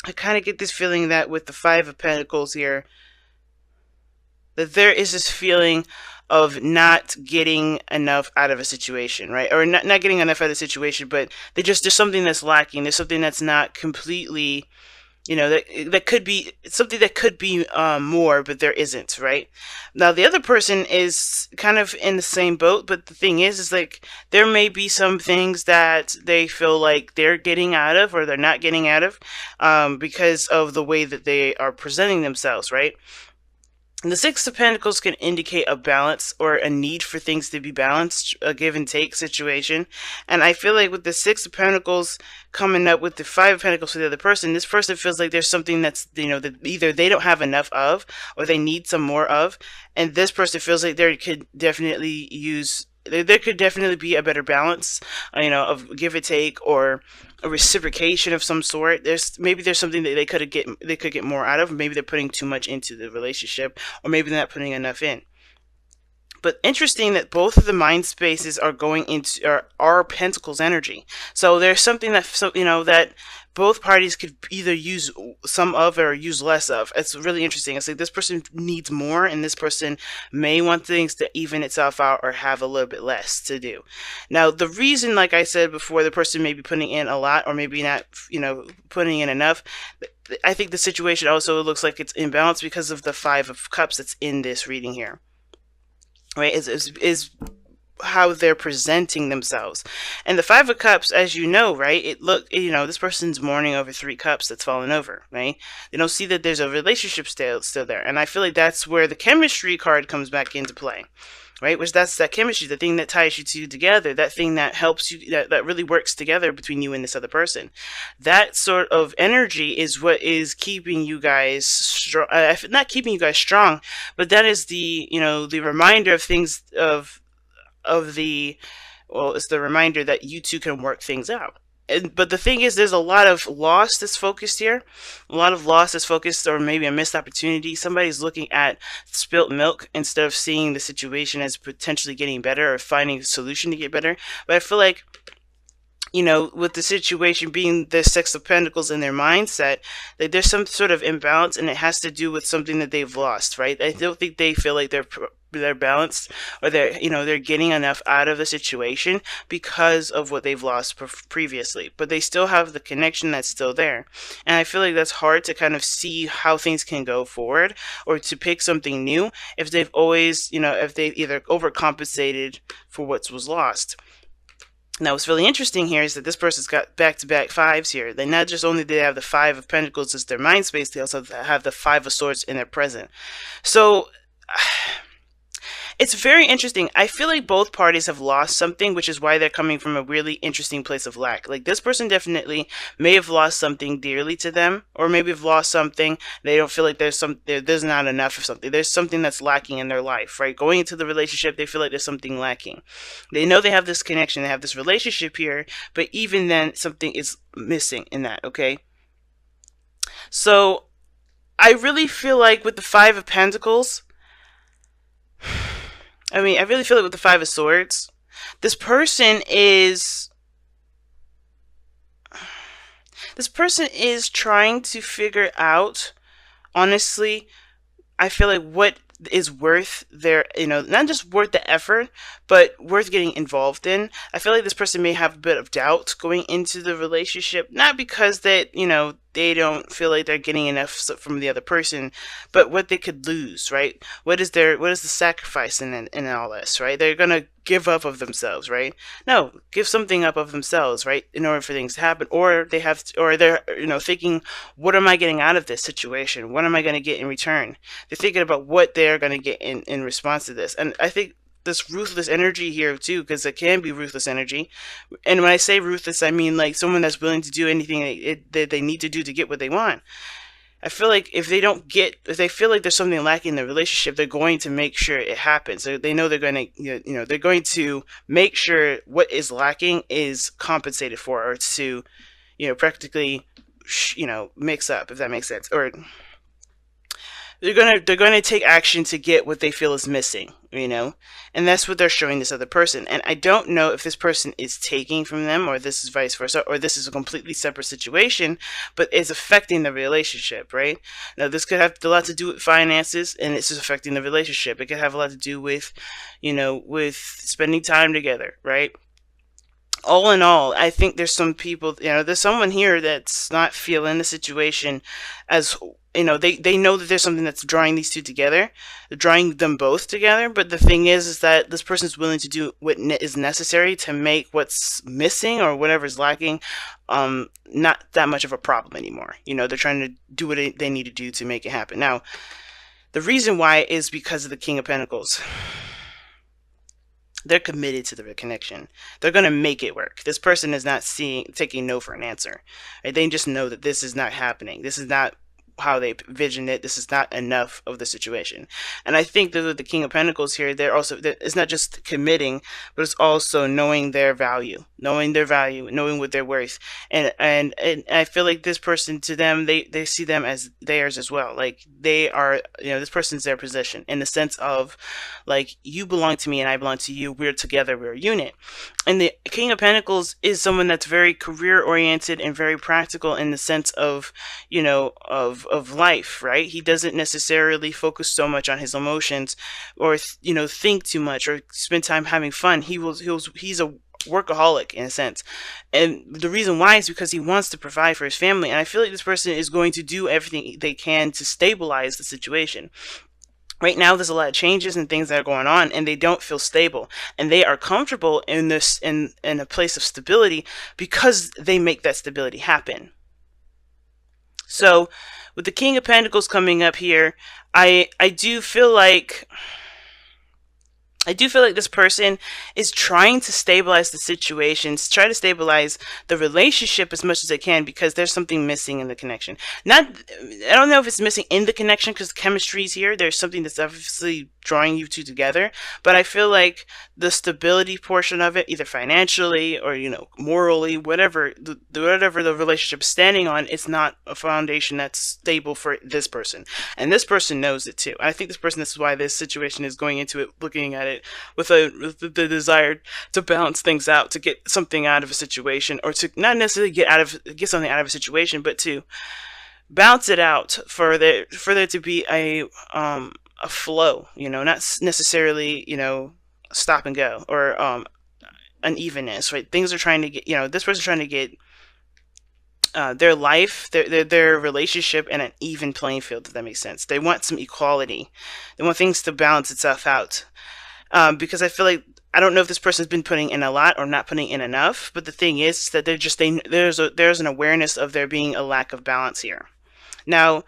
I kind of get this feeling that with the Five of Pentacles here, that there is this feeling of not getting enough out of a situation, right? Or not getting enough out of the situation, but there's something that's lacking. There's something that's not completely, that could be something that could be more, but there isn't, right? Now the other person is kind of in the same boat, but the thing is like there may be some things that they feel like they're getting out of or they're not getting out of, because of the way that they are presenting themselves, right? And the Six of Pentacles can indicate a balance or a need for things to be balanced, a give and take situation. And I feel like with the Six of Pentacles coming up with the Five of Pentacles for the other person, this person feels like there's something that's, that either they don't have enough of or they need some more of. And this person feels like there could definitely be a better balance, of give and take or a reciprocation of some sort. There's something that they could get more out of. Maybe they're putting too much into the relationship, or maybe they're not putting enough in. But interesting that both of the mind spaces are going into are Pentacles energy. So there's something that both parties could either use some of or use less of. It's really interesting. It's like this person needs more, and this person may want things to even itself out or have a little bit less to do. Now, the reason, like I said before, the person may be putting in a lot or maybe not, putting in enough. I think the situation also looks like it's imbalanced because of the Five of Cups that's in this reading here, right? Is how they're presenting themselves. And the Five of Cups, as you know, right, this person's mourning over 3 cups that's fallen over, right? They don't see that there's a relationship still there. And I feel like that's where the chemistry card comes back into play, right? Which that's that chemistry, the thing that ties you two together, that thing that helps you, that really works together between you and this other person. That sort of energy is what is keeping you guys strong, not keeping you guys strong, but that is the reminder of things it's the reminder that you two can work things out. But the thing is, there's a lot of loss that's focused here. A lot of loss that's focused, or maybe a missed opportunity. Somebody's looking at spilt milk instead of seeing the situation as potentially getting better or finding a solution to get better. But I feel like, with the situation being the Six of Pentacles in their mindset, that there's some sort of imbalance, and it has to do with something that they've lost, right? I don't think they feel like they're balanced, or they're getting enough out of the situation because of what they've lost previously, but they still have the connection that's still there. And I feel like that's hard to kind of see how things can go forward, or to pick something new if they've always, if they've either overcompensated for what was lost. Now, what's really interesting here is that this person's got back-to-back fives here. They not just only do they have the Five of Pentacles as their mind space, they also have the Five of Swords in their present. So it's very interesting. I feel like both parties have lost something, which is why they're coming from a really interesting place of lack. Like, this person definitely may have lost something dearly to them, or maybe have lost something. They don't feel like there's not enough of something. There's something that's lacking in their life, right? Going into the relationship, they feel like there's something lacking. They know they have this connection, they have this relationship here, but even then, something is missing in that, okay? So, I really feel like with the Five of Pentacles, I really feel like with the Five of Swords, this person is trying to figure out, honestly, I feel like what is worth their, not just worth the effort, but worth getting involved in. I feel like this person may have a bit of doubt going into the relationship, not because that, they don't feel like they're getting enough from the other person, but what they could lose, right? What is the sacrifice in all this, right? They're gonna give up of themselves, right? No, give something up of themselves, right? In order for things to happen, or they're thinking, what am I getting out of this situation? What am I going to get in return? They're thinking about what they're going to get in response to this, and I think this ruthless energy here too, because it can be ruthless energy. And when I say ruthless, I mean like someone that's willing to do anything that they need to do to get what they want. I feel like if they feel like there's something lacking in the relationship, they're going to make sure it happens. So they know they're going to, they're going to make sure what is lacking is compensated for, or to, practically, mix up, if that makes sense. Or they're gonna take action to get what they feel is missing, and that's what they're showing this other person. And I don't know if this person is taking from them, or this is vice versa, or this is a completely separate situation, but it's affecting the relationship, right? Now, this could have a lot to do with finances, and it's just affecting the relationship. It could have a lot to do with, with spending time together, right? All in all, I think there's some people, there's someone here that's not feeling the situation as, they know that there's something that's drawing these two together, drawing them both together. But the thing is that this person's willing to do what is necessary to make what's missing or whatever's lacking, not that much of a problem anymore. They're trying to do what they need to do to make it happen. Now, the reason why is because of the King of Pentacles. They're committed to the connection. They're going to make it work. This person is not taking no for an answer. Right? They just know that this is not happening. This is not how they envision it. This is not enough of the situation. And I think that with the King of Pentacles here, it's not just committing, but it's also knowing their value, knowing what they're worth. And I feel like this person, to them, they see them as theirs as well. Like, they are, this person's their possession, in the sense of, like, you belong to me and I belong to you. We're together. We're a unit. And the King of Pentacles is someone that's very career oriented and very practical, in the sense of, of life, right? He doesn't necessarily focus so much on his emotions, or think too much, or spend time having fun. He's a workaholic, in a sense. And the reason why is because he wants to provide for his family. And I feel like this person is going to do everything they can to stabilize the situation. Right now, there's a lot of changes and things that are going on, and they don't feel stable. And they are comfortable in a place of stability, because they make that stability happen. So, with the King of Pentacles coming up here, I do feel like this person is trying to stabilize the situations, try to stabilize the relationship as much as they can, because there's something missing in the connection. I don't know if it's missing in the connection, because chemistry is here. There's something that's obviously drawing you two together, but I feel like the stability portion of it, either financially or morally, whatever the relationship is standing on, it's not a foundation that's stable for this person, and this person knows it too. I think this is why this situation is going into it, looking at it with the desire to balance things out, to get something out of a situation, or to not necessarily get something out of a situation, but to balance it out, for there to be a flow, not necessarily, stop and go, or unevenness, right? Things are trying to get, this person's trying to get their life, their relationship in an even playing field, if that makes sense. They want some equality. They want things to balance itself out. Because I feel like, I don't know if this person's been putting in a lot or not putting in enough, but the thing is that there's an awareness of there being a lack of balance here. Now,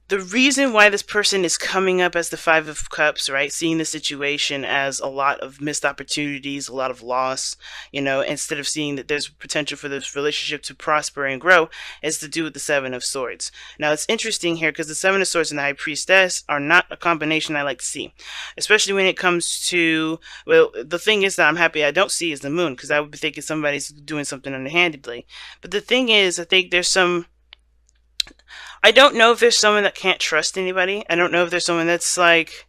the reason why this person is coming up as the Five of Cups, right, seeing the situation as a lot of missed opportunities, a lot of loss, instead of seeing that there's potential for this relationship to prosper and grow, is to do with the Seven of Swords. Now, it's interesting here, because the Seven of Swords and the High Priestess are not a combination I like to see, especially when it comes to, well, the thing is that I'm happy I don't see is the Moon, because I would be thinking somebody's doing something underhandedly. But the thing is, I think I don't know if there's someone that can't trust anybody. I don't know if there's someone that's like,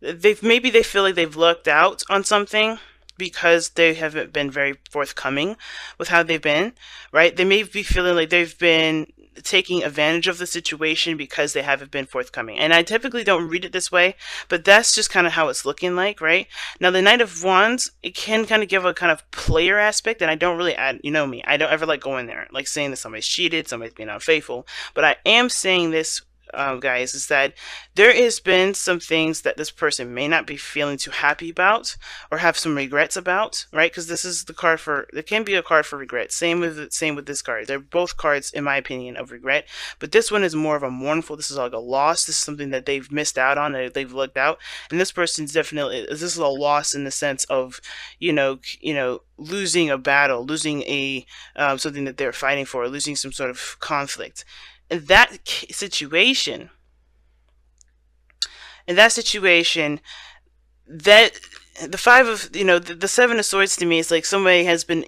maybe they feel like they've lucked out on something, because they haven't been very forthcoming with how they've been, right? They may be feeling like they've been taking advantage of the situation because they haven't been forthcoming. And I typically don't read it this way, but that's just kind of how it's looking like, right? Now, the Knight of Wands, it can kind of give a kind of player aspect, and I don't really add, me, I don't ever like going there, like saying that somebody's cheated, somebody's being unfaithful, but I am saying this, guys, is that there has been some things that this person may not be feeling too happy about, or have some regrets about, right? Because this is the card for, it can be a card for regret. Same with this card. They're both cards, in my opinion, of regret, but this one is more of a mournful. This is like a loss. This is something that they've missed out on, that they've looked out, and this person's definitely, this is a loss in the sense of, losing a battle, losing a something that they're fighting for, losing some sort of conflict. In that situation, that the Five of, the Seven of Swords to me is like somebody has been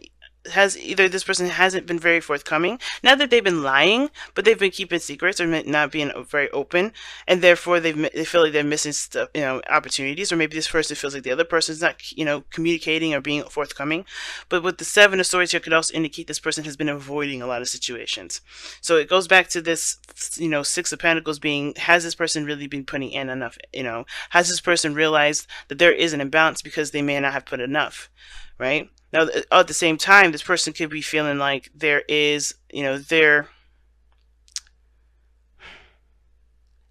has either this person hasn't been very forthcoming, not that they've been lying, but they've been keeping secrets or not being very open, and therefore they feel like they're missing stuff, opportunities, or maybe this person feels like the other person's not, communicating or being forthcoming. But with the Seven of Swords here could also indicate this person has been avoiding a lot of situations. So it goes back to this, Six of Pentacles being, has this person really been putting in enough? Has this person realized that there is an imbalance because they may not have put enough, right? Now, at the same time, this person could be feeling like there is, they're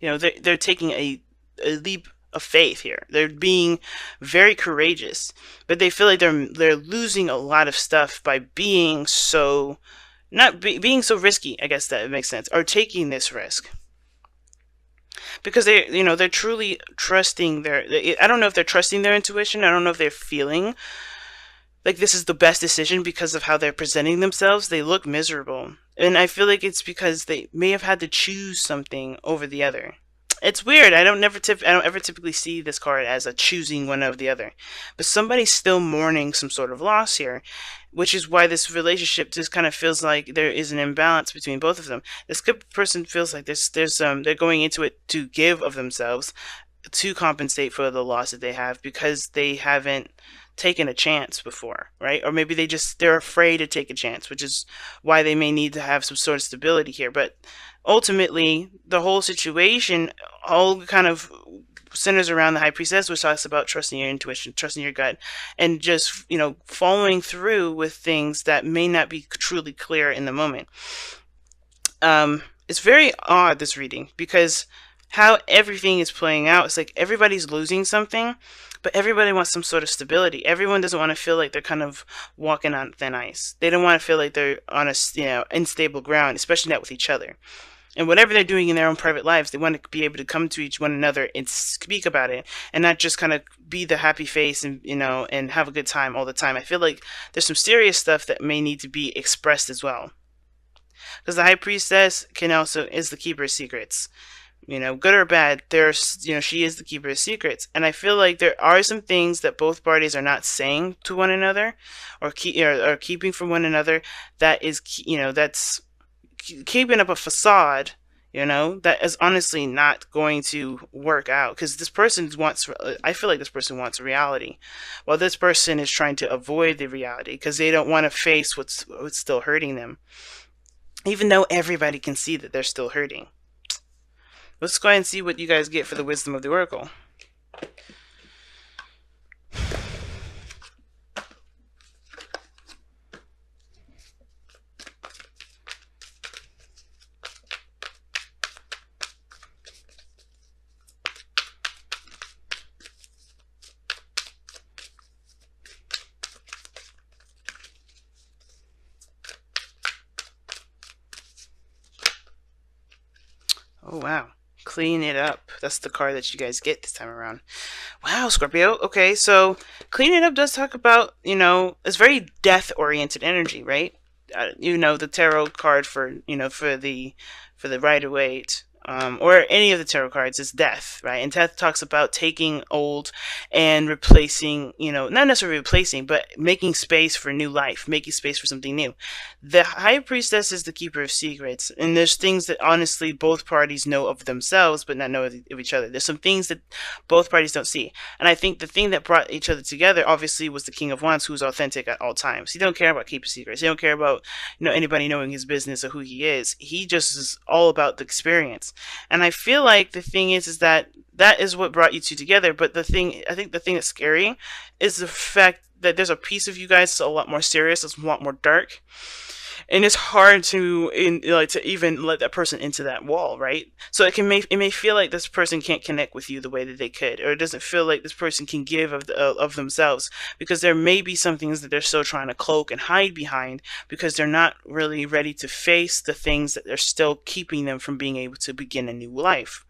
taking a leap of faith here. They're being very courageous, but they feel like they're losing a lot of stuff by being so, not being so risky. I guess that makes sense, or taking this risk. Because they're truly trusting I don't know if they're trusting their intuition. I don't know if they're feeling like this is the best decision because of how they're presenting themselves. They look miserable. And I feel like it's because they may have had to choose something over the other. It's weird. I don't ever typically see this card as a choosing one over the other. But somebody's still mourning some sort of loss here, which is why this relationship just kind of feels like there is an imbalance between both of them. This person feels like they're going into it to give of themselves to compensate for the loss that they have because they haven't taken a chance before, right? Or maybe they're afraid to take a chance, which is why they may need to have some sort of stability here. But ultimately, the whole situation all kind of centers around the High Priestess, which talks about trusting your intuition, trusting your gut, and just, following through with things that may not be truly clear in the moment. It's very odd, this reading, because how everything is playing out, it's like everybody's losing something, but everybody wants some sort of stability. Everyone doesn't want to feel like they're kind of walking on thin ice. They don't want to feel like they're on a unstable ground, especially not with each other. And whatever they're doing in their own private lives, they want to be able to come to each one another and speak about it, and not just kind of be the happy face and and have a good time all the time. I feel like there's some serious stuff that may need to be expressed as well, because the High Priestess is the keeper of secrets. Good or bad, she is the keeper of secrets. And I feel like there are some things that both parties are not saying to one another, or keeping from one another, that is, that's keeping up a facade, that is honestly not going to work out. Because I feel like this person wants reality, while this person is trying to avoid the reality because they don't want to face what's still hurting them, even though everybody can see that they're still hurting. Let's go ahead and see what you guys get for the wisdom of the Oracle. Oh, wow. Clean it up. That's the card that you guys get this time around. Wow, Scorpio. Okay, so clean it up does talk about, it's very death-oriented energy, right? The tarot card for the Rider-Waite, or any of the tarot cards is death, right? And death talks about taking old and replacing, not necessarily replacing, but making space for new life, making space for something new. The High Priestess is the keeper of secrets, and there's things that honestly both parties know of themselves, but not know of each other. There's some things that both parties don't see, and I think the thing that brought each other together obviously was the King of Wands, who's authentic at all times. He don't care about keeping secrets. He don't care about anybody knowing his business or who he is. He just is all about the experience. And I feel like the thing is that is what brought you two together. But I think the thing that's scary is the fact that there's a piece of you guys that's a lot more serious, it's a lot more dark, and it's hard to even let that person into that wall, right? So it may feel like this person can't connect with you the way that they could, or it doesn't feel like this person can give of themselves, because there may be some things that they're still trying to cloak and hide behind, because they're not really ready to face the things that they're still keeping them from being able to begin a new life.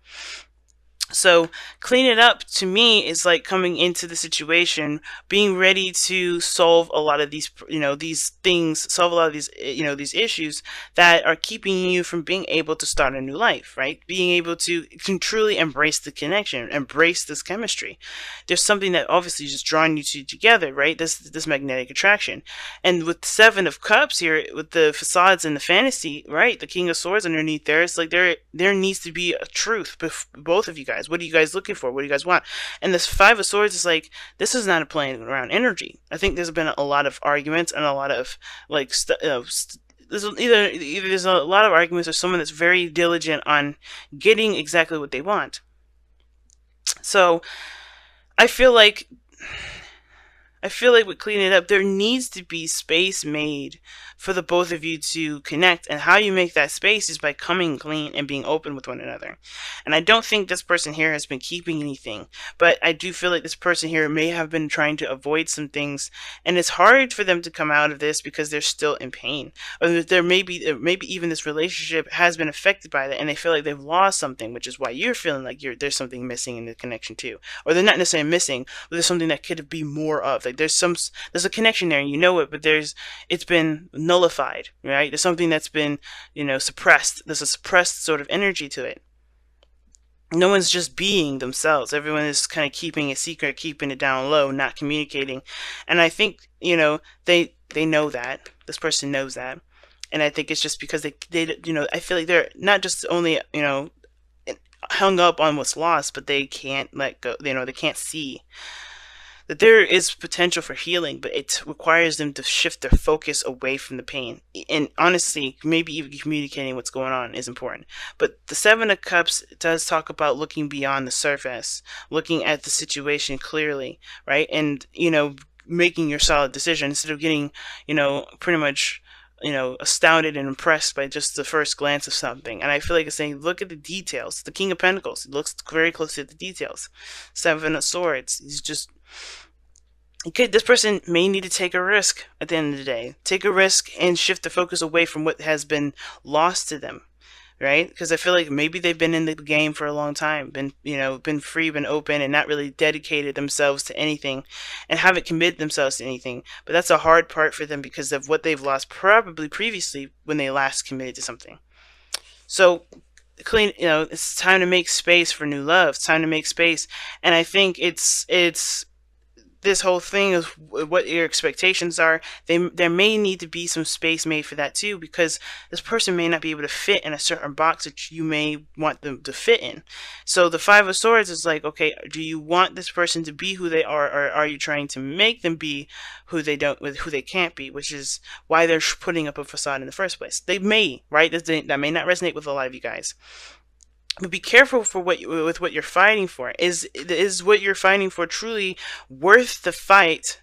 So clean it up to me is like coming into the situation, being ready to solve a lot of these, these things, solve a lot of these, these issues that are keeping you from being able to start a new life, right? Being able to can truly embrace the connection, embrace this chemistry. There's something that obviously is just drawing you two together, right? This magnetic attraction. And with the Seven of Cups here, with the facades and the fantasy, right? The King of Swords underneath there, it's like there needs to be a truth, both of you guys. What are you guys looking for? What do you guys want? And this Five of Swords is like, this is not a playing around energy. I think there's been a lot of arguments and a lot of like there's either there's a lot of arguments or someone that's very diligent on getting exactly what they want. So I feel like with cleaning it up, there needs to be space made for the both of you to connect. And how you make that space is by coming clean and being open with one another. And I don't think this person here has been keeping anything, but I do feel like this person here may have been trying to avoid some things. And it's hard for them to come out of this because they're still in pain. Or maybe even this relationship has been affected by that and they feel like they've lost something, which is why you're feeling like there's something missing in the connection too. Or they're not necessarily missing, but there's something that could be more of. Like there's a connection there and you know it, but it's been nullified, right? There's something that's been, suppressed. There's a suppressed sort of energy to it. No one's just being themselves. Everyone is kind of keeping it secret, keeping it down low, not communicating. And I think, they know that. This person knows that. And I think it's just because they I feel like they're not just only, hung up on what's lost, but they can't let go. They can't see that there is potential for healing, but it requires them to shift their focus away from the pain. And honestly, maybe even communicating what's going on is important. But the Seven of Cups does talk about looking beyond the surface, looking at the situation clearly, right? And, making your solid decision instead of getting, pretty much astounded and impressed by just the first glance of something. And I feel like it's saying, look at the details. The King of Pentacles, he looks very closely at the details. Seven of Swords, he's just, okay, this person may need to take a risk at the end of the day. Take a risk and shift the focus away from what has been lost to them, right? Because I feel like maybe they've been in the game for a long time, been free, been open, and not really dedicated themselves to anything, and haven't committed themselves to anything. But that's a hard part for them because of what they've lost probably previously when they last committed to something. So clean, it's time to make space for new love. It's time to make space, and I think it's this whole thing of what your expectations are. There may need to be some space made for that too, because this person may not be able to fit in a certain box that you may want them to fit in. So the Five of Swords is like, okay, do you want this person to be who they are, or are you trying to make them be who they can't be, which is why they're putting up a facade in the first place. They may, right? That may not resonate with a lot of you guys. But be careful with what you're fighting for. Is what you're fighting for truly worth the fight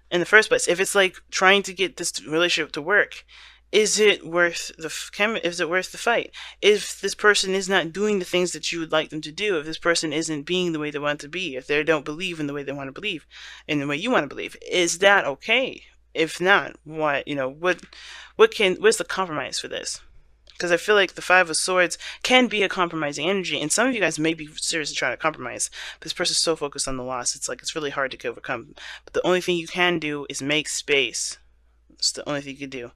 in the first place? If it's like trying to get this relationship to work, is it worth the fight? If this person is not doing the things that you would like them to do, if this person isn't being the way they want to be, if they don't believe in the way they want to believe, in the way you want to believe, is that okay? If not, what's the compromise for this? Because I feel like the Five of Swords can be a compromising energy, and some of you guys may be seriously trying to compromise. But this person's so focused on the loss, it's like it's really hard to overcome. But the only thing you can do is make space. It's the only thing you can do.